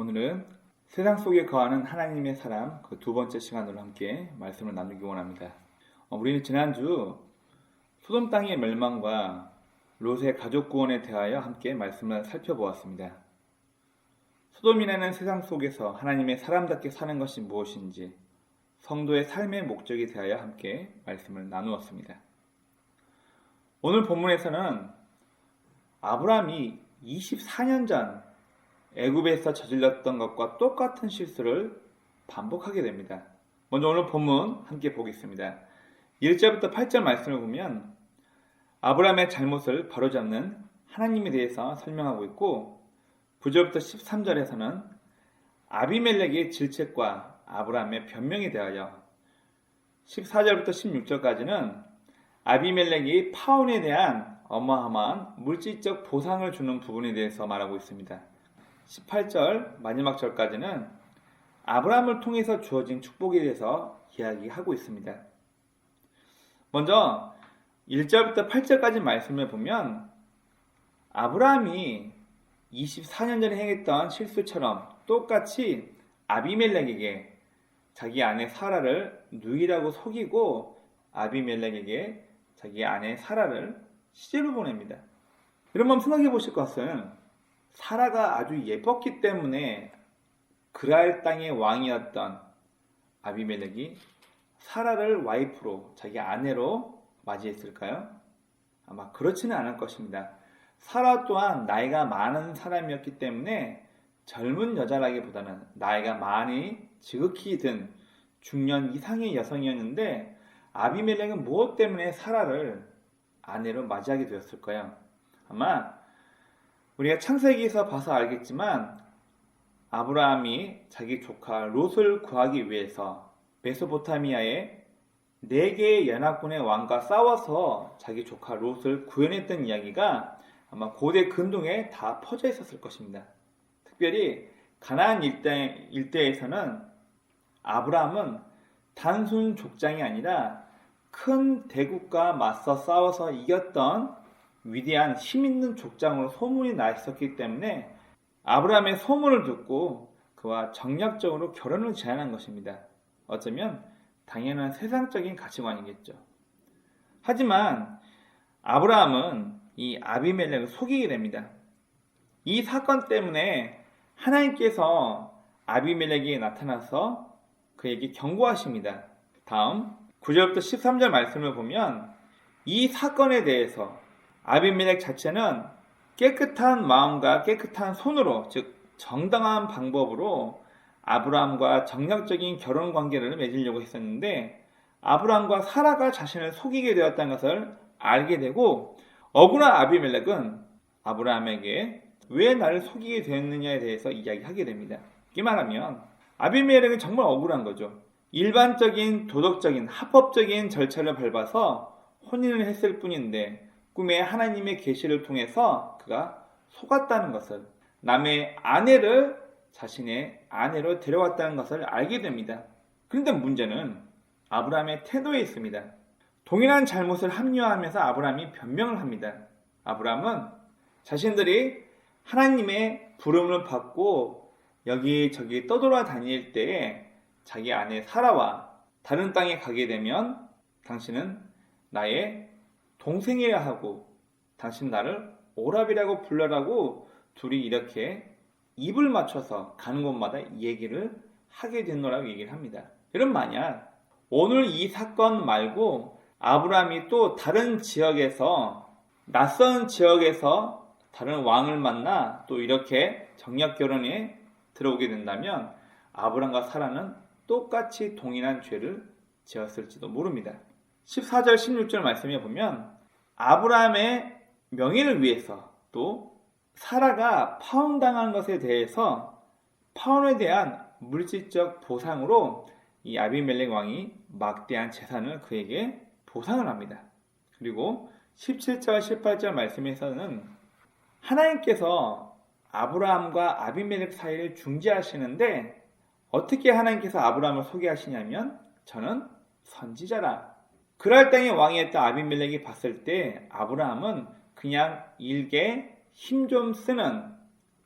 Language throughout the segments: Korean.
오늘은 세상 속에 거하는 하나님의 사람 그 두 번째 시간으로 함께 말씀을 나누기 원합니다. 우리는 지난주 소돔 땅의 멸망과 롯의 가족 구원에 대하여 함께 말씀을 살펴보았습니다. 소돔이라는 세상 속에서 하나님의 사람답게 사는 것이 무엇인지 성도의 삶의 목적에 대하여 함께 말씀을 나누었습니다. 오늘 본문에서는 아브라함이 24년 전 애굽에서 저질렀던 것과 똑같은 실수를 반복하게 됩니다. 먼저 오늘 본문 함께 보겠습니다. 1절부터 8절 말씀을 보면 아브라함의 잘못을 바로잡는 하나님에 대해서 설명하고 있고 9절부터 13절에서는 아비멜렉의 질책과 아브라함의 변명에 대하여 14절부터 16절까지는 아비멜렉이 파혼에 대한 어마어마한 물질적 보상을 주는 부분에 대해서 말하고 있습니다. 18절 마지막 절까지는 아브라함을 통해서 주어진 축복에 대해서 이야기하고 있습니다. 먼저 1절부터 8절까지 말씀을 보면 아브라함이 24년 전에 행했던 실수처럼 똑같이 아비멜렉에게 자기 아내 사라를 누이라고 속이고 아비멜렉에게 자기 아내 사라를 시집을 보냅니다. 여러분 생각해 보실 것은 사라가 아주 예뻤기 때문에 그랄 땅의 왕이었던 아비멜렉이 사라를 와이프로 자기 아내로 맞이했을까요? 아마 그렇지는 않을 것입니다. 사라 또한 나이가 많은 사람이었기 때문에 젊은 여자라기보다는 나이가 많이 지극히 든 중년 이상의 여성이었는데 아비멜렉은 무엇 때문에 사라를 아내로 맞이하게 되었을까요? 아마 우리가 창세기에서 봐서 알겠지만 아브라함이 자기 조카 롯을 구하기 위해서 메소포타미아의 4개의 연합군의 왕과 싸워서 자기 조카 롯을 구해냈던 이야기가 아마 고대 근동에 다 퍼져 있었을 것입니다. 특별히 가나안 일대에서는 아브라함은 단순 족장이 아니라 큰 대국과 맞서 싸워서 이겼던 위대한 힘있는 족장으로 소문이 나 있었기 때문에 아브라함의 소문을 듣고 그와 정략적으로 결혼을 제안한 것입니다. 어쩌면 당연한 세상적인 가치관이겠죠. 하지만 아브라함은 이 아비멜렉을 속이게 됩니다. 이 사건 때문에 하나님께서 아비멜렉에게 나타나서 그에게 경고하십니다. 다음 9절부터 13절 말씀을 보면 이 사건에 대해서 아비멜렉 자체는 깨끗한 마음과 깨끗한 손으로, 즉 정당한 방법으로 아브라함과 정략적인 결혼 관계를 맺으려고 했었는데 아브라함과 사라가 자신을 속이게 되었다는 것을 알게 되고 억울한 아비멜렉은 아브라함에게 왜 나를 속이게 되었느냐에 대해서 이야기하게 됩니다. 이렇게 말하면 아비멜렉은 정말 억울한 거죠. 일반적인 도덕적인 합법적인 절차를 밟아서 혼인을 했을 뿐인데 꿈에 하나님의 계시를 통해서 그가 속았다는 것을, 남의 아내를 자신의 아내로 데려왔다는 것을 알게 됩니다. 그런데 문제는 아브라함의 태도에 있습니다. 동일한 잘못을 합리화하면서 아브라함이 변명을 합니다. 아브라함은 자신들이 하나님의 부름을 받고 여기저기 떠돌아다닐 때에 자기 아내 사라와 다른 땅에 가게 되면 당신은 나의 동생이라 하고 당신 나를 오랍이라고 불러라고 둘이 이렇게 입을 맞춰서 가는 곳마다 이 얘기를 하게 되노라고 얘기를 합니다. 여러분 만약 오늘 이 사건 말고 아브라함이 또 다른 지역에서 낯선 지역에서 다른 왕을 만나 또 이렇게 정략 결혼에 들어오게 된다면 아브라함과 사라는 똑같이 동일한 죄를 지었을지도 모릅니다. 14절 16절 말씀에 보면 아브라함의 명예를 위해서 또 사라가 파혼당한 것에 대해서 파혼에 대한 물질적 보상으로 이 아비멜렉 왕이 막대한 재산을 그에게 보상을 합니다. 그리고 17절 18절 말씀에서는 하나님께서 아브라함과 아비멜렉 사이를 중재하시는데 어떻게 하나님께서 아브라함을 소개하시냐면 저는 선지자라. 그랄 땅의 왕이었던 아비멜렉이 봤을 때 아브라함은 그냥 일개 힘 좀 쓰는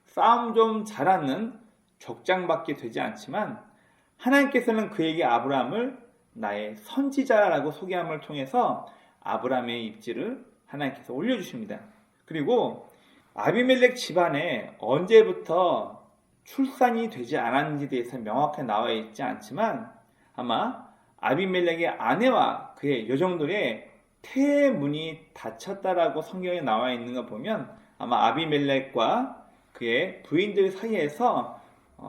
싸움 좀 잘하는 족장밖에 되지 않지만 하나님께서는 그에게 아브라함을 나의 선지자라고 소개함을 통해서 아브라함의 입지를 하나님께서 올려주십니다. 그리고 아비멜렉 집안에 언제부터 출산이 되지 않았는지에 대해서 명확하게 나와 있지 않지만 아마 아비멜렉의 아내와 그의 여종들의 태의 문이 닫혔다라고 성경에 나와 있는 거 보면 아마 아비멜렉과 그의 부인들 사이에서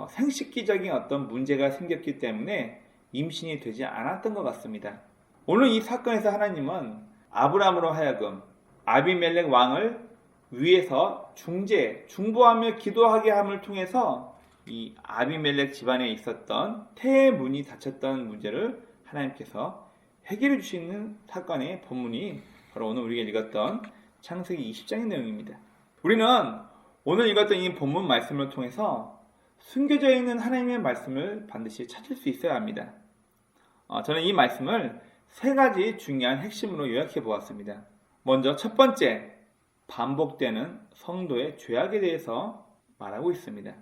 생식기적인 어떤 문제가 생겼기 때문에 임신이 되지 않았던 것 같습니다. 오늘 이 사건에서 하나님은 아브라함으로 하여금 아비멜렉 왕을 위에서 중보하며 기도하게 함을 통해서 이 아비멜렉 집안에 있었던 태의 문이 닫혔던 문제를 하나님께서 해결해 주시는 사건의 본문이 바로 오늘 우리가 읽었던 창세기 20장의 내용입니다. 우리는 오늘 읽었던 이 본문 말씀을 통해서 숨겨져 있는 하나님의 말씀을 반드시 찾을 수 있어야 합니다. 저는 이 말씀을 세 가지 중요한 핵심으로 요약해 보았습니다. 먼저 첫 번째, 반복되는 성도의 죄악에 대해서 말하고 있습니다.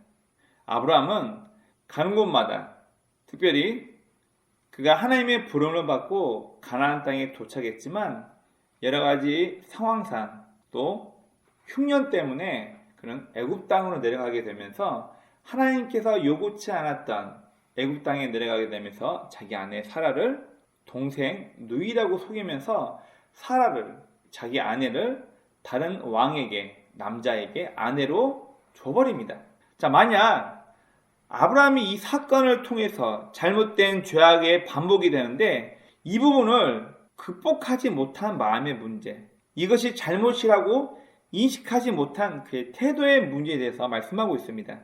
아브라함은 가는 곳마다 특별히 그가 하나님의 부름을 받고 가나안 땅에 도착했지만 여러 가지 상황상 또 흉년 때문에 그는 애굽 땅으로 내려가게 되면서 하나님께서 요구치 않았던 애굽 땅에 내려가게 되면서 자기 아내 사라를 동생 누이라고 속이면서 사라를 자기 아내를 다른 왕에게 남자에게 아내로 줘버립니다. 자, 만약 아브라함이 이 사건을 통해서 잘못된 죄악의 반복이 되는데 이 부분을 극복하지 못한 마음의 문제, 이것이 잘못이라고 인식하지 못한 그의 태도의 문제에 대해서 말씀하고 있습니다.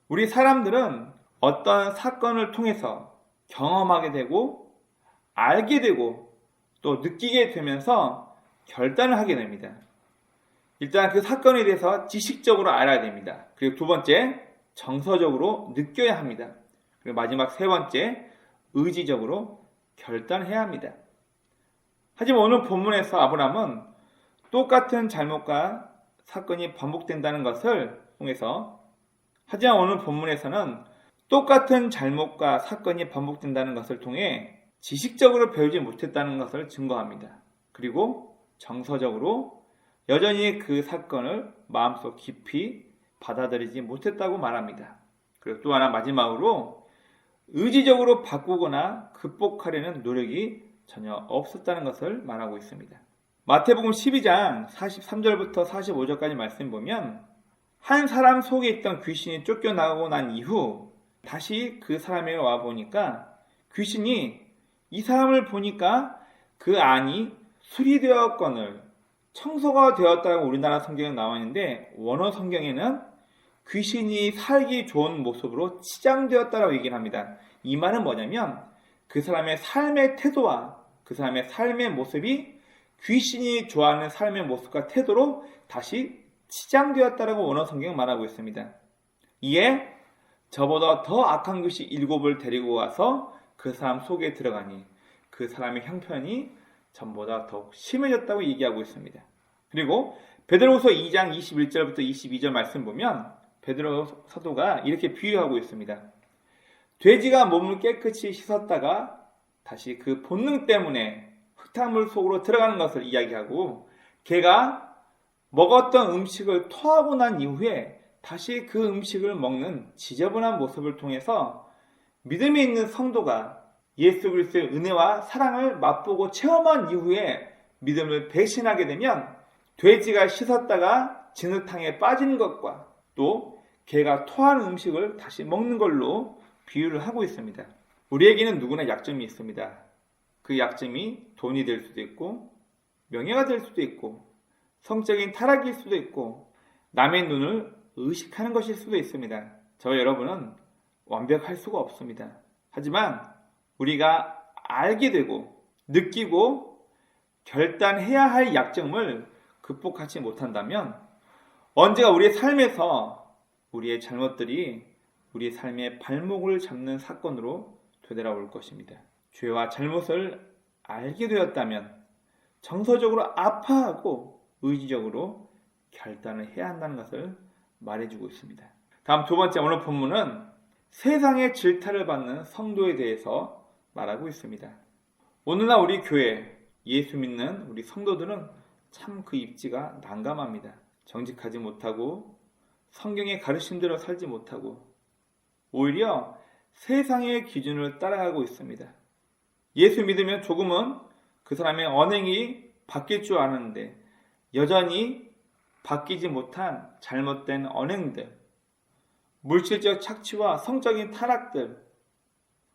우리 사람들은 어떤 사건을 통해서 경험하게 되고 알게 되고 또 느끼게 되면서 결단을 하게 됩니다. 일단 그 사건에 대해서 지식적으로 알아야 됩니다. 그리고 두 번째, 정서적으로 느껴야 합니다. 그리고 마지막 세 번째, 의지적으로 결단해야 합니다. 하지만 오늘 본문에서 아브라함은 똑같은 잘못과 사건이 반복된다는 것을 통해서 하지만 오늘 본문에서는 똑같은 잘못과 사건이 반복된다는 것을 통해 지식적으로 배우지 못했다는 것을 증거합니다. 그리고 정서적으로 여전히 그 사건을 마음속 깊이 받아들이지 못했다고 말합니다. 그리고 또 하나 마지막으로 의지적으로 바꾸거나 극복하려는 노력이 전혀 없었다는 것을 말하고 있습니다. 마태복음 12장 43절부터 45절까지 말씀 보면 한 사람 속에 있던 귀신이 쫓겨나고 난 이후 다시 그 사람에게 와보니까 귀신이 이 사람을 보니까 그 안이 수리되었거늘 청소가 되었다고 우리나라 성경에 나와 있는데 원어 성경에는 귀신이 살기 좋은 모습으로 치장되었다라고 얘기를 합니다. 이 말은 뭐냐면 그 사람의 삶의 태도와 그 사람의 삶의 모습이 귀신이 좋아하는 삶의 모습과 태도로 다시 치장되었다라고 원어 성경은 말하고 있습니다. 이에 저보다 더 악한 귀신 7을 데리고 와서 그 사람 속에 들어가니 그 사람의 형편이 전보다 더욱 심해졌다고 얘기하고 있습니다. 그리고 베드로후서 2장 21절부터 22절 말씀 보면 베드로 사도가 이렇게 비유하고 있습니다. 돼지가 몸을 깨끗이 씻었다가 다시 그 본능 때문에 흙탕물 속으로 들어가는 것을 이야기하고 개가 먹었던 음식을 토하고 난 이후에 다시 그 음식을 먹는 지저분한 모습을 통해서 믿음이 있는 성도가 예수 그리스도의 은혜와 사랑을 맛보고 체험한 이후에 믿음을 배신하게 되면 돼지가 씻었다가 진흙탕에 빠지는 것과 또 개가 토하는 음식을 다시 먹는 걸로 비유를 하고 있습니다. 우리에게는 누구나 약점이 있습니다. 그 약점이 돈이 될 수도 있고 명예가 될 수도 있고 성적인 타락일 수도 있고 남의 눈을 의식하는 것일 수도 있습니다. 저와 여러분은 완벽할 수가 없습니다. 하지만 우리가 알게 되고 느끼고 결단해야 할 약점을 극복하지 못한다면 언제가 우리의 삶에서 우리의 잘못들이 우리의 삶의 발목을 잡는 사건으로 되돌아올 것입니다. 죄와 잘못을 알게 되었다면 정서적으로 아파하고 의지적으로 결단을 해야 한다는 것을 말해주고 있습니다. 다음 두 번째 오늘 본문은 세상의 질타를 받는 성도에 대해서 말하고 있습니다. 오늘날 우리 교회, 예수 믿는 우리 성도들은 참 그 입지가 난감합니다. 정직하지 못하고 성경의 가르침대로 살지 못하고 오히려 세상의 기준을 따라가고 있습니다. 예수 믿으면 조금은 그 사람의 언행이 바뀔 줄 아는데 여전히 바뀌지 못한 잘못된 언행들, 물질적 착취와 성적인 타락들,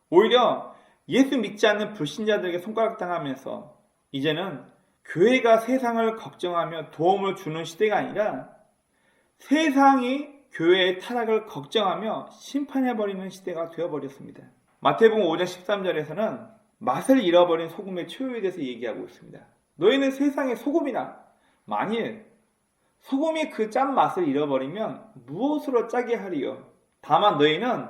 오히려 예수 믿지 않는 불신자들에게 손가락당하면서 이제는 교회가 세상을 걱정하며 도움을 주는 시대가 아니라 세상이 교회의 타락을 걱정하며 심판해버리는 시대가 되어버렸습니다. 마태복음 5장 13절에서는 맛을 잃어버린 소금의 초유에 대해서 얘기하고 있습니다. 너희는 세상의 소금이라. 만일 소금이 그 짠맛을 잃어버리면 무엇으로 짜게 하리요? 다만 너희는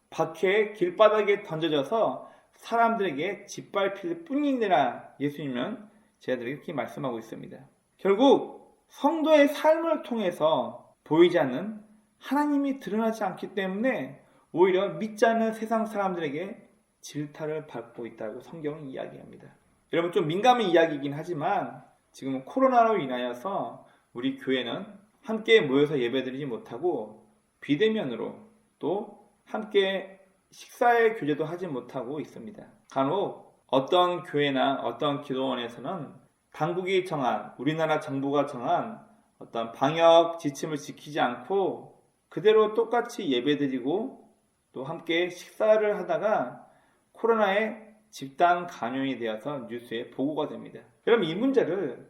밖에 길바닥에 던져져서 사람들에게 짓밟힐 뿐이니라. 예수님은 제자들에게 이렇게 말씀하고 있습니다. 결국 성도의 삶을 통해서 보이지 않는 하나님이 드러나지 않기 때문에 오히려 믿지 않는 세상 사람들에게 질타를 받고 있다고 성경은 이야기합니다. 여러분 좀 민감한 이야기이긴 하지만 지금 코로나로 인하여서 우리 교회는 함께 모여서 예배드리지 못하고 비대면으로 또 함께 식사의 교제도 하지 못하고 있습니다. 간혹 어떤 교회나 어떤 기도원에서는 당국이 정한, 우리나라 정부가 정한 어떤 방역 지침을 지키지 않고 그대로 똑같이 예배드리고 또 함께 식사를 하다가 코로나에 집단 감염이 되어서 뉴스에 보고가 됩니다. 여러분 이 문제를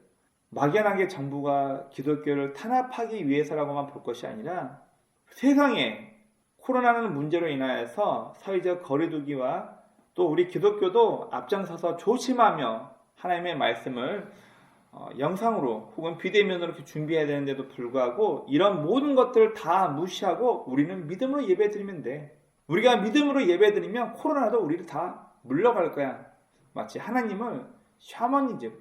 막연하게 정부가 기독교를 탄압하기 위해서라고만 볼 것이 아니라 세상에 코로나라는 문제로 인하여서 사회적 거리두기와 또 우리 기독교도 앞장서서 조심하며 하나님의 말씀을 영상으로 혹은 비대면으로 이렇게 준비해야 되는데도 불구하고 이런 모든 것들을 다 무시하고 우리는 믿음으로 예배드리면 돼. 우리가 믿음으로 예배드리면 코로나도 우리를 다 물러갈 거야. 마치 하나님을 샤머니즘,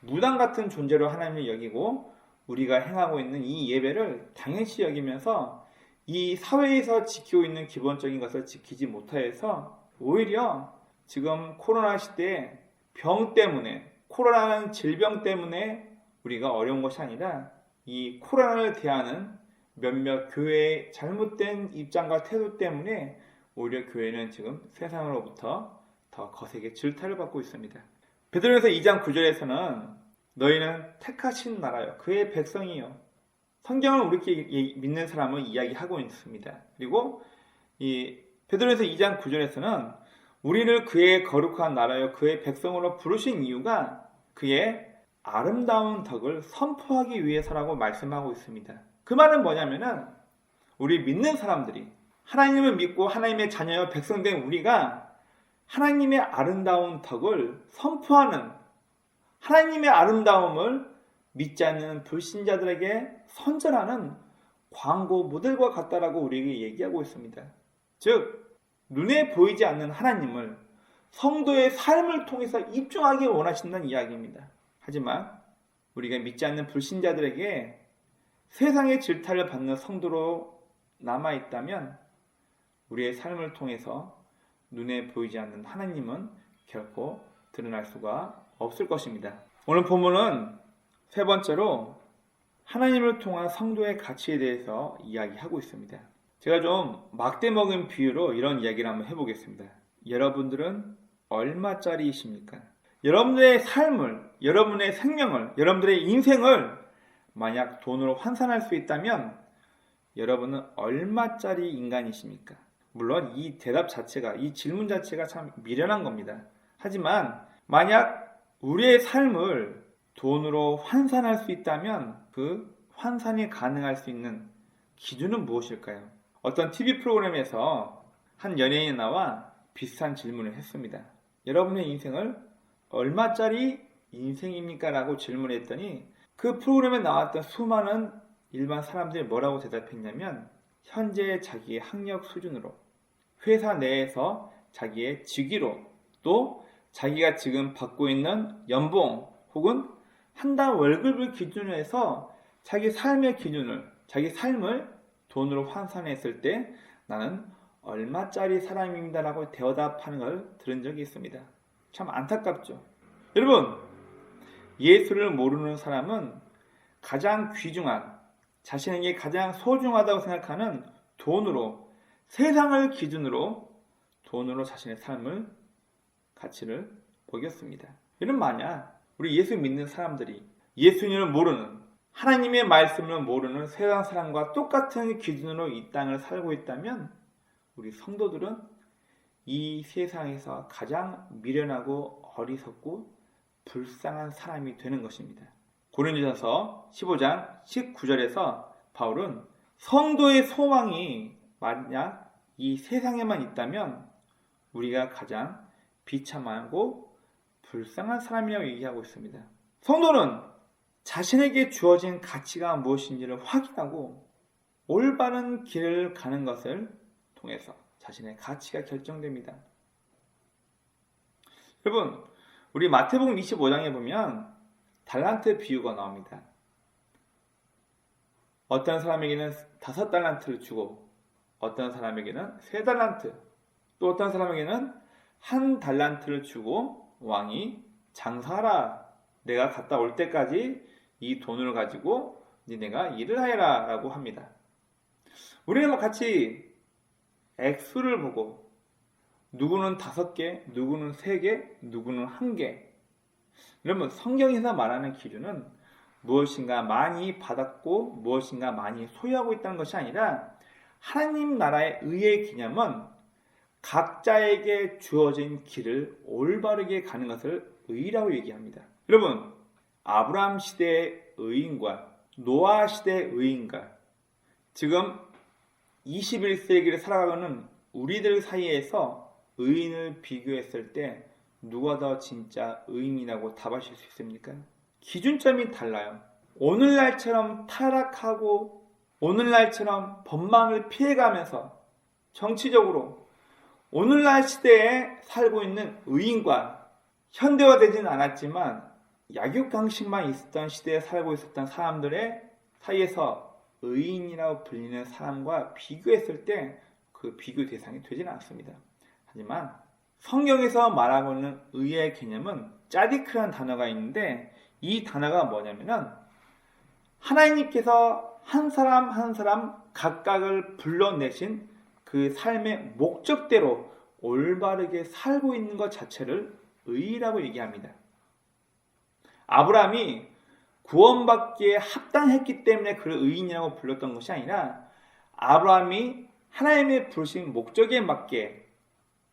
무당 같은 존재로 하나님을 여기고 우리가 행하고 있는 이 예배를 당연시 여기면서 이 사회에서 지키고 있는 기본적인 것을 지키지 못하여서 오히려 지금 코로나 시대에 병 때문에 코로나는 질병 때문에 우리가 어려운 것이 아니라 이 코로나를 대하는 몇몇 교회의 잘못된 입장과 태도 때문에 오히려 교회는 지금 세상으로부터 더 거세게 질타를 받고 있습니다. 베드로전서 2장 9절에서는 너희는 택하신 나라요 그의 백성이요. 성경을 우리께 믿는 사람을 이야기하고 있습니다. 그리고 이 베드로전서 2장 9절에서는 우리를 그의 거룩한 나라요 그의 백성으로 부르신 이유가 그의 아름다운 덕을 선포하기 위해서라고 말씀하고 있습니다. 그 말은 뭐냐면은 우리 믿는 사람들이 하나님을 믿고 하나님의 자녀여 백성된 우리가 하나님의 아름다운 덕을 선포하는 하나님의 아름다움을 믿지 않는 불신자들에게 선전하는 광고 모델과 같다라고 우리에게 얘기하고 있습니다. 즉 눈에 보이지 않는 하나님을 성도의 삶을 통해서 입증하기 원하신다는 이야기입니다. 하지만 우리가 믿지 않는 불신자들에게 세상의 질타를 받는 성도로 남아있다면 우리의 삶을 통해서 눈에 보이지 않는 하나님은 결코 드러날 수가 없을 것입니다. 오늘 본문은 세 번째로 하나님을 통한 성도의 가치에 대해서 이야기하고 있습니다. 제가 좀 막대 먹은 비유로 이런 이야기를 한번 해보겠습니다. 여러분들은 얼마짜리이십니까? 여러분들의 삶을, 여러분의 생명을, 여러분들의 인생을 만약 돈으로 환산할 수 있다면 여러분은 얼마짜리 인간이십니까? 물론 이 대답 자체가, 이 질문 자체가 참 미련한 겁니다. 하지만 만약 우리의 삶을 돈으로 환산할 수 있다면 그 환산이 가능할 수 있는 기준은 무엇일까요? 어떤 TV 프로그램에서 한 연예인이 나와 비슷한 질문을 했습니다. 여러분의 인생을 얼마짜리 인생입니까? 라고 질문했더니 그 프로그램에 나왔던 수많은 일반 사람들이 뭐라고 대답했냐면 현재 자기의 학력 수준으로, 회사 내에서 자기의 직위로, 또 자기가 지금 받고 있는 연봉 혹은 한 달 월급을 기준으로 해서 자기 삶의 기준을, 자기 삶을 돈으로 환산했을 때 나는 얼마짜리 사람입니다라고 대답하는 걸 들은 적이 있습니다. 참 안타깝죠. 여러분, 예수를 모르는 사람은 가장 귀중한, 자신에게 가장 소중하다고 생각하는 돈으로, 세상을 기준으로 돈으로 자신의 삶을, 가치를 보겠습니다. 이런 만약 우리 예수 믿는 사람들이 예수님을 모르는, 하나님의 말씀을 모르는 세상 사람과 똑같은 기준으로 이 땅을 살고 있다면 우리 성도들은 이 세상에서 가장 미련하고 어리석고 불쌍한 사람이 되는 것입니다. 고린도전서 15장 19절에서 바울은 성도의 소망이 만약 이 세상에만 있다면 우리가 가장 비참하고 불쌍한 사람이라고 얘기하고 있습니다. 성도는 자신에게 주어진 가치가 무엇인지를 확인하고 올바른 길을 가는 것을 통해서 자신의 가치가 결정됩니다. 여러분, 우리 마태복음 25장에 보면 달란트 비유가 나옵니다. 어떤 사람에게는 5달란트를 주고 어떤 사람에게는 3달란트, 또 어떤 사람에게는 1달란트를 주고 왕이 장사하라, 내가 갔다 올 때까지 이 돈을 가지고 니네가 일을 하여라 라고 합니다. 우리는 같이 액수를 보고 누구는 5개, 누구는 3개, 누구는 1개. 여러분, 성경에서 말하는 기준은 무엇인가 많이 받았고 무엇인가 많이 소유하고 있다는 것이 아니라 하나님 나라의 의의 개념은 각자에게 주어진 길을 올바르게 가는 것을 의라고 얘기합니다. 여러분, 아브라함 시대의 의인과 노아 시대의 의인과 지금 21세기를 살아가는 우리들 사이에서 의인을 비교했을 때 누가 더 진짜 의인이라고 답하실 수 있습니까? 기준점이 달라요. 오늘날처럼 타락하고 오늘날처럼 법망을 피해가면서 정치적으로 오늘날 시대에 살고 있는 의인과 현대화되지는 않았지만 약육강식만 있었던 시대에 살고 있었던 사람들의 사이에서 의인이라고 불리는 사람과 비교했을 때 그 비교 대상이 되지는 않습니다. 하지만 성경에서 말하고 있는 의의 개념은 짜디크라는 단어가 있는데 이 단어가 뭐냐면은 하나님께서 한 사람 한 사람 각각을 불러내신 그 삶의 목적대로 올바르게 살고 있는 것 자체를 의라고 얘기합니다. 아브라함이 구원받기에 합당했기 때문에 그를 의인이라고 불렀던 것이 아니라 아브라함이 하나님의 부르신 목적에 맞게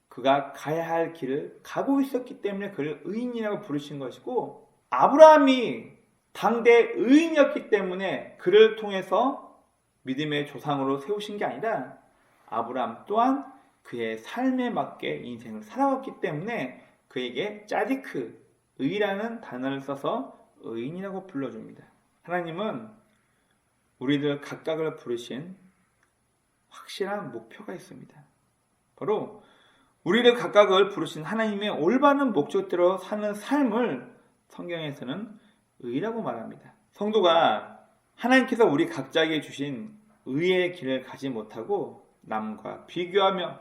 그가 가야 할 길을 가고 있었기 때문에 그를 의인이라고 부르신 것이고, 아브라함이 당대 의인이었기 때문에 그를 통해서 믿음의 조상으로 세우신 게 아니라 아브라함 또한 그의 삶에 맞게 인생을 살아왔기 때문에 그에게 짜디크, 의라는 단어를 써서 의인이라고 불러줍니다. 하나님은 우리들 각각을 부르신 확실한 목표가 있습니다. 바로 우리를 각각을 부르신 하나님의 올바른 목적대로 사는 삶을 성경에서는 의라고 말합니다. 성도가 하나님께서 우리 각자에게 주신 의의 길을 가지 못하고 남과 비교하며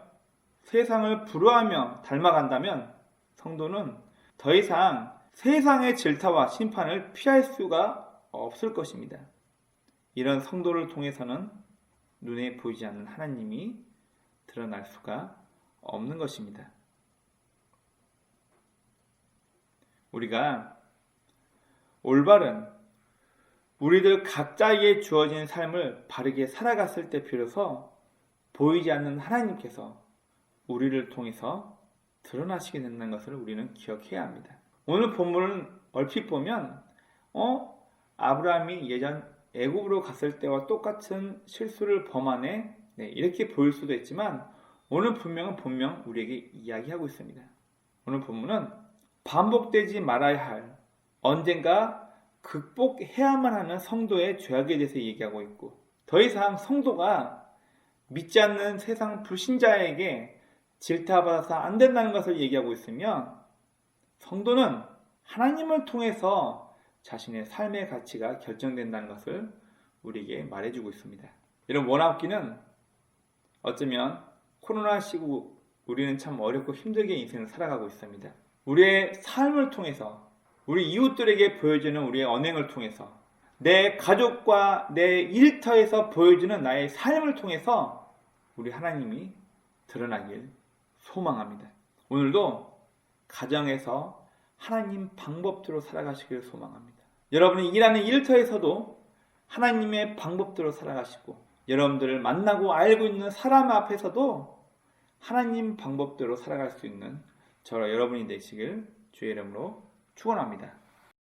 세상을 부러워하며 닮아간다면 성도는 더 이상 세상의 질타와 심판을 피할 수가 없을 것입니다. 이런 성도를 통해서는 눈에 보이지 않는 하나님이 드러날 수가 없는 것입니다. 우리가 올바른 우리들 각자에게 주어진 삶을 바르게 살아갔을 때 비로소 보이지 않는 하나님께서 우리를 통해서 드러나시게 된다는 것을 우리는 기억해야 합니다. 오늘 본문을 얼핏 보면 아브라함이 예전 애굽으로 갔을 때와 똑같은 실수를 범하네, 이렇게 보일 수도 있지만 오늘 분명 우리에게 이야기하고 있습니다. 오늘 본문은 반복되지 말아야 할, 언젠가 극복해야만 하는 성도의 죄악에 대해서 얘기하고 있고, 더 이상 성도가 믿지 않는 세상 불신자에게 질타받아서 안 된다는 것을 얘기하고 있으며, 성도는 하나님을 통해서 자신의 삶의 가치가 결정된다는 것을 우리에게 말해주고 있습니다. 이런 원합기는 어쩌면 코로나 시국 우리는 참 어렵고 힘들게 인생을 살아가고 있습니다. 우리의 삶을 통해서, 우리 이웃들에게 보여주는 우리의 언행을 통해서, 내 가족과 내 일터에서 보여주는 나의 삶을 통해서 우리 하나님이 드러나길 소망합니다. 오늘도 가정에서 하나님 방법대로 살아가시길 소망합니다. 여러분이 일하는 일터에서도 하나님의 방법대로 살아가시고, 여러분들을 만나고 알고 있는 사람 앞에서도 하나님 방법대로 살아갈 수 있는 저와 여러분이 되시길 주의 이름으로 축원합니다.